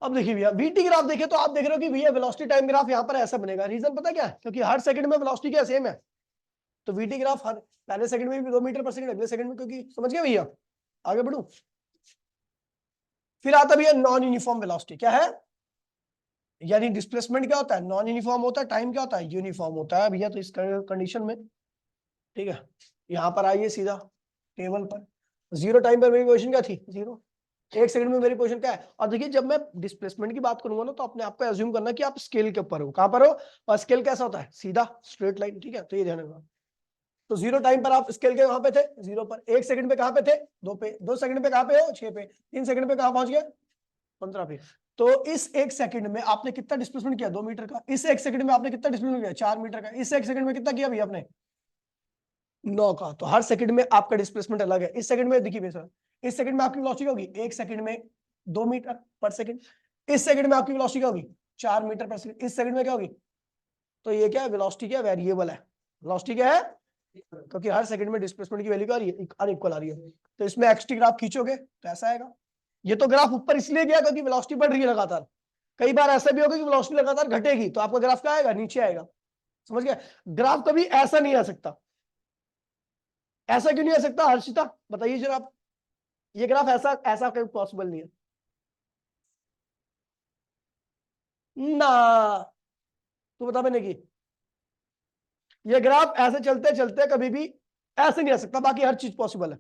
अब देखिए भैया, वीटी ग्राफ देखे तो आप देख रहे हो कि भैया वेलोसिटी टाइम ग्राफ यहाँ पर ऐसा बनेगा। रीजन पता क्या है, क्योंकि हर सेकंड में वेलोसिटी क्या सेम है, तो वीटी ग्राफ हर पहले सेकंड में भी 2 मीटर पर सेकंड, अगले सेकंड में, क्योंकि समझ गए भैया। आगे बढ़ू, फिर आता भैया नॉन यूनिफॉर्म वेलोसिटी, क्या है, यानी डिस्प्लेसमेंट क्या होता है, नॉन यूनिफॉर्म होता है, टाइम क्या होता है, यूनिफॉर्म होता है भैया। तो इस कंडीशन में, ठीक है, यहाँ पर आइए सीधा टेबल पर, 0 टाइम पर मेरी पोजीशन क्या थी, 0। 1 सेकंड में मेरी पोजीशन क्या है। और देखिए जब मैं डिस्प्लेसमेंट की बात करूंगा ना, तो अपने आप को एज्यूम करना कि आप स्केल के ऊपर हो, कहां पर हो, और स्केल कैसा होता है, सीधा स्ट्रेट लाइन, ठीक है। तो ये ध्यान रखना। तो 0 टाइम पर आप स्केल के कहां पे थे, 0 पर। 1 सेकंड पे कहां पे थे, 2 पे। 2 सेकंड पे कहां पे हो, 6 पे। 3 सेकंड पे कहां पहुंच गए, 15 पे। तो इस 1 सेकंड में आपने कितना डिस्प्लेसमेंट किया, 2 मीटर का। इस 1 सेकंड में आपने कितना डिस्प्लेसमेंट किया, 4 मीटर का। इस 1 सेकंड में कितना किया भैया आपने, 9 का। तो हर सेकंड में आपका डिस्प्लेसमेंट अलग है। इस सेकंड में देखिए सर, इस सेकंड में आपकी वेलोसिटी होगी 1 सेकंड में 2 मीटर पर सेकंड। इस सेकंड में आपकी वेलोसिटी क्या होगी, 4 मीटर पर सेकंड। इस सेकंड में क्या होगी, तो ये क्या है, वेलोसिटी क्या वेरिएबल है, वेलोसिटी क्या है, क्योंकि हर सेकंड में डिस्प्लेसमेंट की वैल्यू क्या आ रही है, अनइक्वल आ रही है। तो इसमें एक्सटी ग्राफ खींचोगे तो ऐसा आएगा। ये तो ग्राफ ऊपर इसलिए गया क्योंकि वेलोसिटी बढ़ रही है लगातार। कई बार ऐसा भी होगा कि वेलोसिटी लगातार घटेगी तो आपका ग्राफ क्या आएगा, नीचे आएगा, समझ गए। ग्राफ कभी ऐसा नहीं आ सकता। ऐसा क्यों नहीं आ सकता हर्षिता, बताइए जरा आप। ये ग्राफ ऐसा ऐसा कहीं पॉसिबल नहीं है ना, तू बता मैंने की। ये ग्राफ ऐसे चलते चलते कभी भी ऐसे नहीं आ सकता, बाकी हर चीज पॉसिबल है।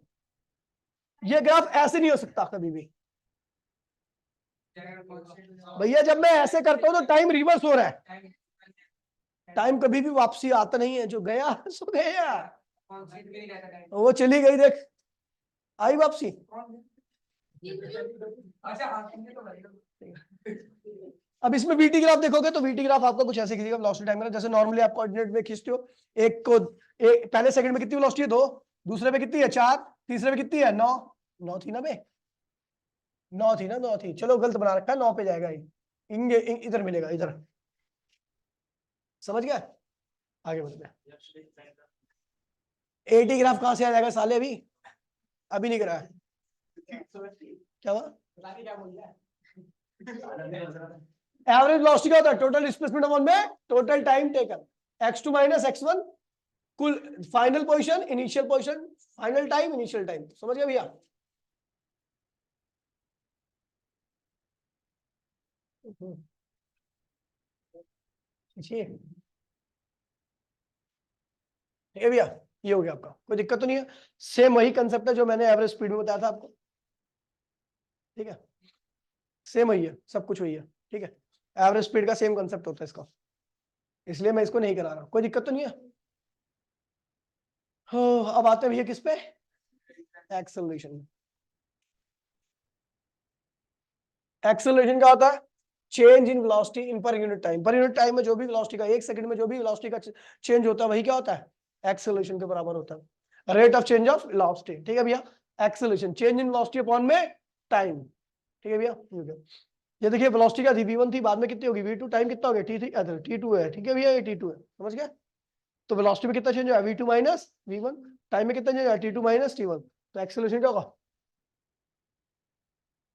ये ग्राफ ऐसे नहीं हो सकता कभी भी भैया। जब मैं ऐसे करता हूं तो टाइम रिवर्स हो रहा है, टाइम कभी भी वापसी आता नहीं है, जो गया सो गया, वो चली गई, देख आई वापसी। अब इसमें वीटी ग्राफ देखोगे तो वीटी ग्राफ आपका कुछ ऐसे खींचेगा, वेलोसिटी टाइम ग्राफ, जैसे नॉर्मली आप कोऑर्डिनेट में खींचते हो। एक को पहले सेकंड में कितनी वेलोसिटी है, 2। दूसरे पे कितनी है, 4। तीसरे पे कितनी है, 9। 9 थी ना बे, 9 थी ना, 9 थी, चलो गलत बना रखा है, 9 पे जाएगा ये, इधर मिलेगा इधर, समझ गया। आगे बढ़ते हैं। 80 ग्राफ कहां से आ जाएगा साले, अभी नहीं कराया, क्या हुआ? एवरेज वेलोसिटी क्या होता है? टोटल डिस्प्लेसमेंट अपॉन में total time taken, x2 minus x1, कुल final position, initial position, final time, initial time, समझ गए भैया? ठीक है भैया, ये हो गया आपका, कोई दिक्कत तो नहीं है, सेम वही कंसेप्ट है जो मैंने एवरेज स्पीड में बताया था आपको, ठीक है, सेम वही है, सब कुछ वही है, ठीक है, एवरेज स्पीड का सेम कंसेप्ट होता है इसका, इसलिए मैं इसको नहीं करा रहा, कोई दिक्कत तो नहीं है। हो, अब आते हैं भैया किस पे, एक्सेलरेशन। एक्सेलरेशन क्या होता है? चेंज इन वेलोसिटी इन पर यूनिट टाइम, पर यूनिट टाइम में जो भी वेलोसिटी का, एक सेकंड में जो भी वेलोसिटी का चेंज होता है वही क्या होता है? एक्सेलरेशन के बराबर होता है, rate of change of velocity, ठीक है भैया, acceleration change in velocity upon में टाइम, ठीक है भैया। ये देखिए वेलोसिटी का थी v1 थी, बाद में कितनी होगी v2, टाइम कितना हो गया t3, t2 है, ठीक है भैया, ये t2 है, समझ गए? तो वेलोसिटी में कितना चेंज हुआ v2 माइनस v1, टाइम में कितना चेंज हुआ t2 माइनस t1, तो एक्सेलरेशन क्या होगा?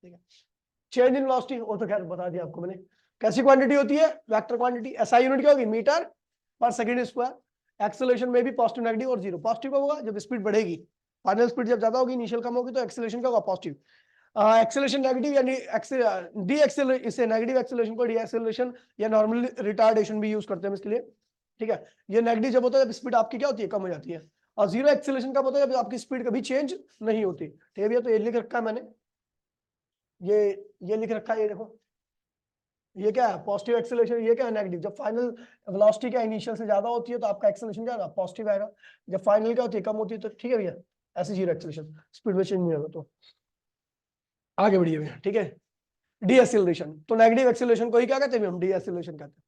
ठीक है, चेंज इन वेलोसिटी वो तो खैर बता दिया आपको मैंने, कैसी क्वांटिटी होती है? वेक्टर क्वांटिटी, एसआई यूनिट क्या होगी? Metre per second square. Acceleration में भी पॉजिटिव नेगेटिव और जीरो, पॉजिटिव कब होगा? जब स्पीड बढ़ेगी, फाइनल स्पीड जब ज्यादा होगी, इनिशियल कम होगी, तो एक्सेलरेशन क्या होगा? पॉजिटिव। एक्सेलरेशन नेगेटिव यानी डी एक्सेलरेशन, इसे नेगेटिव एक्सेलरेशन को डी एक्सेलरेशन या नॉर्मल रिटार्डेशन भी यूज करते हैं इसके लिए, ठीक है। ये नेगेटिव जब होता है जब स्पीड आपकी क्या होती है? कम हो जाती है, और जीरो एक्सेलरेशन कब होता है? जब आपकी स्पीड कभी चेंज नहीं होती, ठीक है भैया। तो ये लिख रखा है मैंने, ये लिख रखा है, ये देखो, ये क्या है? पॉजिटिव एक्सेलरेशन, ये क्या है? नेगेटिव। जब फाइनल वेलोसिटी क्या इनिशियल से ज्यादा होती है तो आपका एक्सेलरेशन क्या होगा? पॉजिटिव आएगा। जब फाइनल क्या होती है? कम होती है, तो ठीक है भैया, ऐसे जीरो एक्सेलरेशन, स्पीड में चेंज नहीं होगा। तो आगे बढ़िए भैया, ठीक है। डी एक्सेलरेशन, तो नेगेटिव एक्सेलरेशन को ही क्या कहते हैं? हम डी एक्सेलरेशन कहते हैं।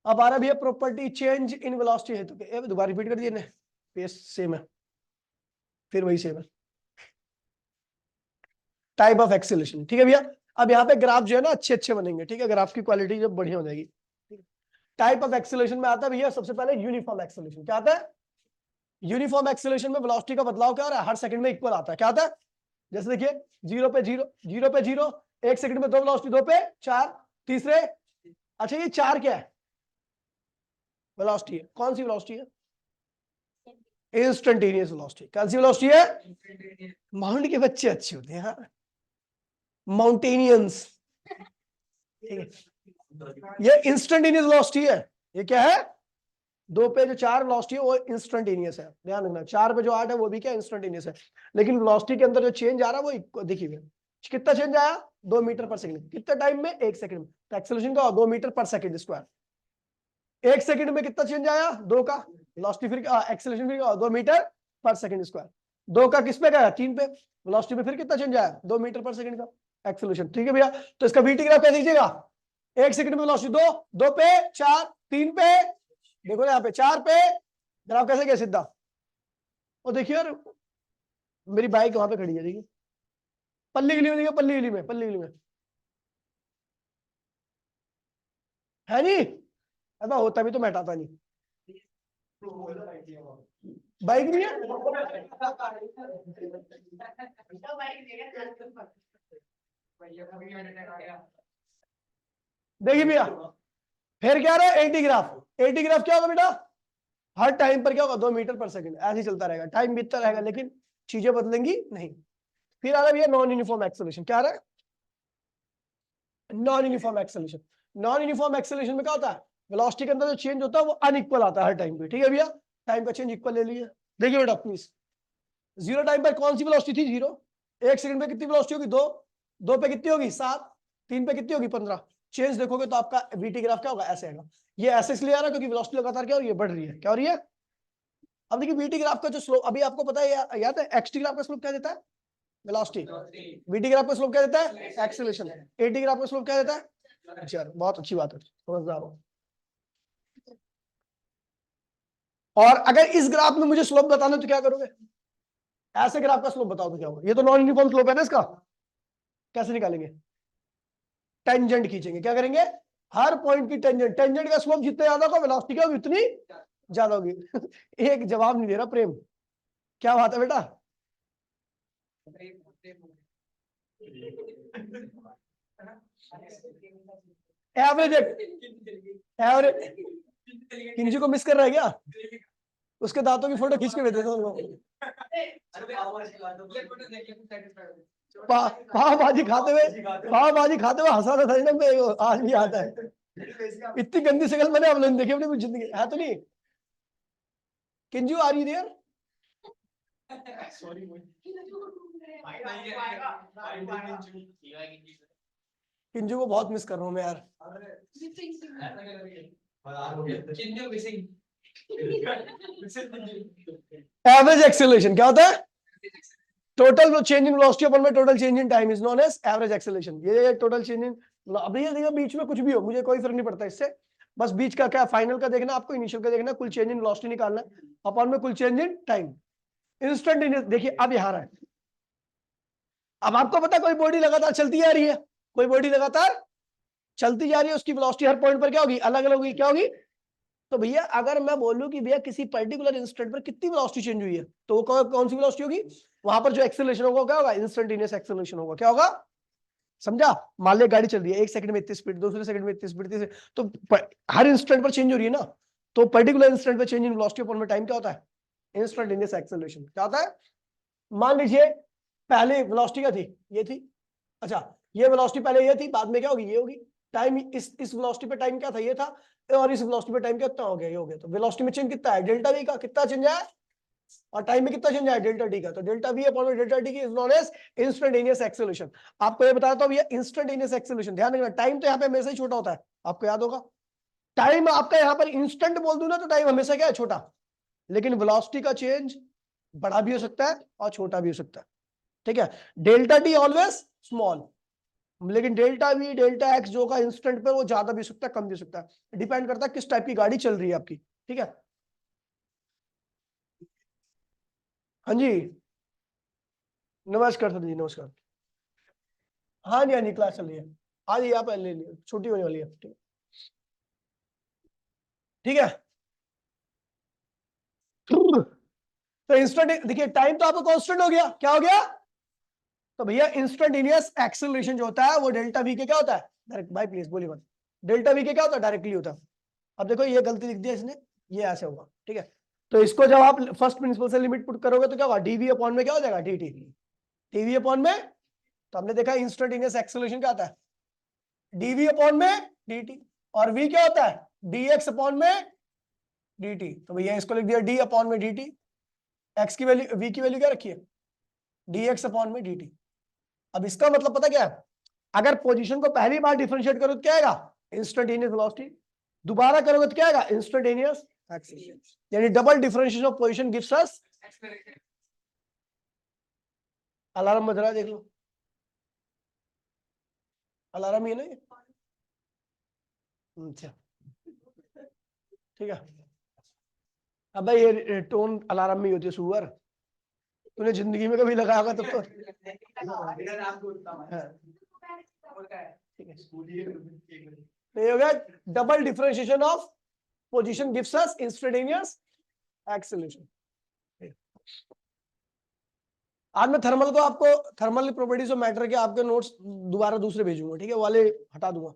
अब आ रहा भैया प्रॉपर्टी चेंज इन वेलोसिटी है, तो दोबारा रिपीट कर दिए ने, पेस सेम है, फिर वही सेम है, टाइप ऑफ एक्सेलरेशन, ठीक है भैया। अब यहाँ पे ग्राफ जो है ना अच्छे अच्छे बनेंगे, ठीक है, ग्राफ की क्वालिटी जब बढ़िया हो जाएगी। टाइप ऑफ एक्सेलरेशन में आता है भैया सबसे पहले यूनिफॉर्म एक्सेलरेशन, क्या आता है? यूनिफॉर्म एक्सेलरेशन में वेलोसिटी का बदलाव क्या हो रहा है? हर सेकंड में इक्वल आता है, क्या आता है? जैसे देखिए, जीरो पे जीरो, जीरो पे जीरो, एक सेकंड में दो वेलोसिटी, दो पे चार, तीसरे, अच्छा ये चार क्या है? वेलोसिटी है, कौन सी वेलोसिटी है? Instantaneous velocity. कौन सी वेलोसिटी है? माउंट के बच्चे अच्छे होते हैं, हाँ, माउंटेनियंस, ठीक है। ये इंस्टेंटेनियस वेलोसिटी है, ये क्या है? दो पे जो चार वेलोसिटी है वो इंस्टेंटेनियस है, ध्यान रखना। चार पे जो आठ है वो भी क्या? इंस्टेंटेनियस है। लेकिन वेलोसिटी के अंदर जो चेंज आ रहा है वो देखिए कितना चेंज आया? 2 मीटर पर सेकंड, कितने टाइम में? 1 सेकंड में। तो एक्सेलरेशन का 2 metre per second square, 1 second में कितना चेंज आया? 2 का। वेलोसिटी फिर एक्सेलरेशन फिर 2 मीटर पर सेकंड स्क्वायर, 2 का किस पे गया? 3 पे। वेलोसिटी में फिर कितना चेंज आया? 2 मीटर पर सेकंड का एक्सेलरेशन, ठीक है भैया। तो इसका वीटी ग्राफ कैसे दीजिएगा? 1 सेकंड में वेलोसिटी 2, 2 पे 4, 3 पे, देखो यहाँ पे 4 पे, ग्राफ कैसे गया? सीधा। और देखिए यार, मेरी बाइक वहां पे खड़ी है, देखिए पल्ली गली में, देखिए पल्ली गली में, पल्ली गली में है नहीं, ऐसा होता भी तो मैं हटाता नहीं। बाइक नहीं है, देखिए भैया, फिर क्या रहा है? 80 ग्राफ। 80 ग्राफ क्या होगा बेटा? हर टाइम पर क्या होगा? 2 मीटर पर सेकंड, ऐसे ही चलता रहेगा, टाइम बीतता रहेगा लेकिन चीजें बदलेंगी नहीं। फिर आ रहा है भैया नॉन यूनिफॉर्म एक्सेलरेशन, क्या आ रहा है? Non uniform acceleration. Non uniform acceleration में क्या होता है? वेलोसिटी के अंदर जो चेंज होता है वो अनइक्वल आता है हर टाइम पे, ठीक है भैया। टाइम का चेंज इक्वल ले लीजिए, देखिए बेटा प्लीज, जीरो टाइम पर कौन सी वेलोसिटी थी? जीरो। 1 सेकंड में कितनी वेलोसिटी होगी? 2, 2 पे कितनी होगी? 7, 3 पे कितनी होगी? 15। चेंज देखोगे तो आपका वीटी ग्राफ क्या होगा? ऐसे आएगा। ये ऐसे इसलिए आ रहा है क्योंकि वेलोसिटी लगातार क्या हो रही है? बढ़ रही है। क्या हो रही है? अब देखिए वीटी ग्राफ का जो स्लोप, अभी आपको पता है, याद है एक्सटी ग्राफ का स्लोप क्या देता है? वेलोसिटी। वीटी ग्राफ का स्लोप क्या देता है? एक्सेलरेशन। एटी ग्राफ का स्लोप क्या देता है? चलो बहुत अच्छी बात है, समझदार हो। और अगर इस ग्राफ में मुझे स्लोप बताना तो क्या करोगे? ऐसे ग्राफ का स्लोप बताओ तो क्या होगा? ये तो नॉन यूनिफॉर्म स्लोप है ना इसका, कैसे निकालेंगे? टेंजेंट खींचेंगे, क्या करेंगे? हर पॉइंट की टेंजेंट, टेंजेंट का स्लोप जितना ज्यादा होगा वेलोसिटी क्या होगी उतनी ज्यादा होगी। एक जवाब नहीं दे रहा प्रेम, क्या बात है बेटा? एवरेज, एवरेज किंजू को मिस कर रहा है क्या? उसके दांतों की फोटो खींच के भेज देता हूँ। पाव भाजी खाते हुए, पाव भाजी खाते हुए हंसा था ना मैं, आज भी आता है। इतनी गंदी शक्ल मैंने अब नहीं देखी अपनी जिंदगी, है तो नहीं? किंजू आर यू देयर? किंजू को बहुत मिस कर रहा हूँ मैं यार। एवरेज एक्सेलरेशन क्या होता है? Total change in velocity upon में total change in time is known as average acceleration. ये टोटल चेंज इन, अब ये देखिए बीच में कुछ भी हो मुझे कोई फर्क नहीं पड़ता इससे, बस बीच का क्या फाइनल का देखना आपको, इनिशियल का देखना, कुल चेंज इन वेलोसिटी निकालना है अपॉन में कुल चेंज इन टाइम। इंस्टेंटेनियस देखिए अब यहाँ है, अब आपको पता कोई बॉडी लगातार चलती जा रही है, कोई बॉडी लगातार चलती जा रही है, उसकी वेलोसिटी हर पॉइंट पर क्या होगी? अलग अलग होगी, क्या होगी? तो भैया अगर मैं बोलूं कि भैया किसी पर्टिकुलर इंस्टेंट पर कितनी वेलोसिटी चेंज हुई है, तो वो कौन सी वेलोसिटी होगी? वहां पर जो एक्सेलरेशन होगा क्या होगा? इंस्टेंटेनियस एक्सेलरेशन होगा। क्या होगा? समझा? मान लिया गाड़ी चल रही है, एक सेकंड में इतनी स्पीड, दूसरे सेकंड में इतनी स्पीड, तो हर इंस्टेंट पर चेंज हो रही है ना, तो पर्टिकुलर इंस्टेंट पर चेंज इन वेलोसिटी अपॉन में टाइम क्या होता है? Instantaneous acceleration. क्या होता है? मान लीजिए पहले वेलोसिटी क्या थी? ये थी। अच्छा, ये वेलोसिटी पहले ये थी, बाद में क्या होगी? ये होगी। टाइम इस वेलोसिटी पे टाइम क्या था? ये था। और इस वेलोसिटी पे टाइम कितना हो गया? ये हो गया। तो वेलोसिटी में चेंज कितना है? डेल्टा वी का कितना चेंज है? और टाइम में कितना चेंज है? डेल्टा टी का। तो delta V upon delta T की is known as instantaneous acceleration. आपको ये बताता हूं, ये इंस्टेंटेनियस एक्सेलरेशन, ध्यान रखना टाइम तो यहाँ पे हमेशा ही छोटा होता है, आपको याद होगा। टाइम आपका यहाँ पर इंस्टेंट बोल दूं ना तो टाइम हमेशा क्या है? छोटा। लेकिन वेलोसिटी का चेंज बड़ा भी हो सकता है और छोटा भी हो सकता है, ठीक है? डेल्टा टी ऑलवेज स्मॉल, लेकिन डेल्टा वी डेल्टा एक्स जो का इंस्टेंट पे वो ज्यादा भी हो सकता है, कम भी हो सकता है, डिपेंड करता है किस टाइप की गाड़ी चल रही है आपकी, ठीक है? हाँ जी, नमस्कार सर जी, नमस्कार। हाँ जी, हाँ जी, क्लास चल रही है। आज यहाँ पे ले लिया, छुट्टी होने वाली है, ठीक है? तो इंस्टेंट देखिए, टाइम तो आपका कांस्टेंट हो गया, क्या हो गया? तो भैया इंस्टेंटेनियस एक्सेलरेशन जो होता है वो डेल्टा वी के क्या होता है? डायरेक्ट भाई प्लीज बोलिए मत। डेल्टा वी के क्या होता है? डायरेक्टली होता है। अब देखो ये गलती लिख दिया इसने, ये ऐसे होगा, ठीक है? तो इसको जब आप फर्स्ट प्रिंसिपल से लिमिट पुट करोगे तो क्या होगा? डीवी अपॉन में क्या हो जाएगा? डी टीवी अपॉन में, तो हमने देखा इंस्टेंटेनियस एक्सेलरेशन क्या आता है? डीवी अपॉन में dt, और v क्या होता है? dx अपॉन में dt। तो भैया इसको लिख दिया d अपॉन में dt, x की वैल्यू, v की वैल्यू क्या रखी है? dx अपॉन में dt। अब इसका मतलब पता क्या है? अगर पोजीशन को पहली बार डिफरेंशिएट करो तो क्या आएगा? Instantaneous velocity. दोबारा करोगे तो क्या आएगा? Instantaneous acceleration. यानी double differentiation of position gives us. Alarm बज रहा है, देख लो, अलार्म ये नहीं। अच्छा, ठीक है। अब भाई ये टोन अलार्म में ही होती है सुअर, तूने जिंदगी में कभी लगाया होगा तब तो। हाँ, ठीक है। तो ये हो गया double differentiation of position gives us instantaneous acceleration. आज मैं थर्मल को आपको, थर्मल प्रॉपर्टीज ऑफ मैटर के आपके नोट्स दोबारा दूसरे भेजूंगा, ठीक है? वाले हटा दूंगा।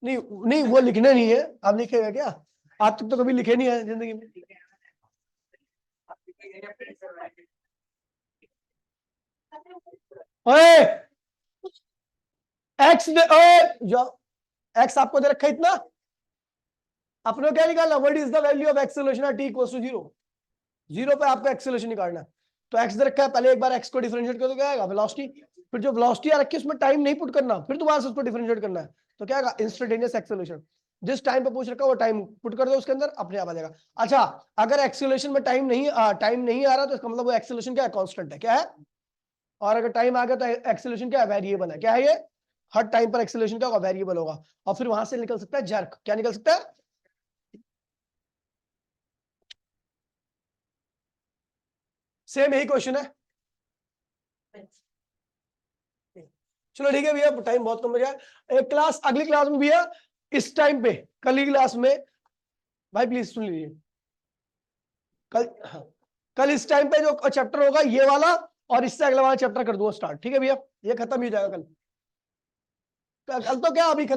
नहीं नहीं, वो लिखने नहीं है, आप लिखेगा क्या? आज तक तो कभी लिखे नहीं है जिंदगी में। ओए एक्स जो एक्स आपको दे रखा है इतना, अपने क्या निकालना? What is the value of acceleration at t equals to 0? 0 पे आपको एक्सेलरेशन निकालना है। तो एक्स दे रखा है, पहले एक बार एक्स को डिफरेंशिएट करो तो क्या आएगा? वेलोसिटी। फिर जो वेलोसिटी आ रखी है उसमें टाइम नहीं पुट करना, फिर दोबारा से उसको डिफरेंशिएट करना है, तो क्या आएगा? Instantaneous acceleration. जिस टाइम पे पूछ रखा है वो टाइम पुट कर दो उसके अंदर, अपने आप आ जाएगा। अच्छा, अगर एक्सेलरेशन में टाइम नहीं आ रहा तो इसका मतलब वो एक्सेलरेशन क्या है? कांस्टेंट है, क्या है? और अगर टाइम आ गया तो एक्सेलरेशन क्या है? वेरिएबल है। क्या है ये? हर टाइम पर एक्सेलरेशन क्या होगा? वेरिएबल होगा। और फिर वहां से निकल सकता है जर्क। क्या निकल सकता है? सेम यही क्वेश्चन है। चलो ठीक है भैया, टाइम बहुत कम बचा है। एक क्लास, अगली क्लास में भैया इस टाइम पे, कल की क्लास में, भाई प्लीज सुन लीजिए, कल, हाँ, कल इस टाइम पे जो चैप्टर होगा ये वाला, और इससे अगला वाला चैप्टर कर दूंगा स्टार्ट, ठीक है भैया, ये खत्म ही हो जाएगा कल। कल तो क्या, अभी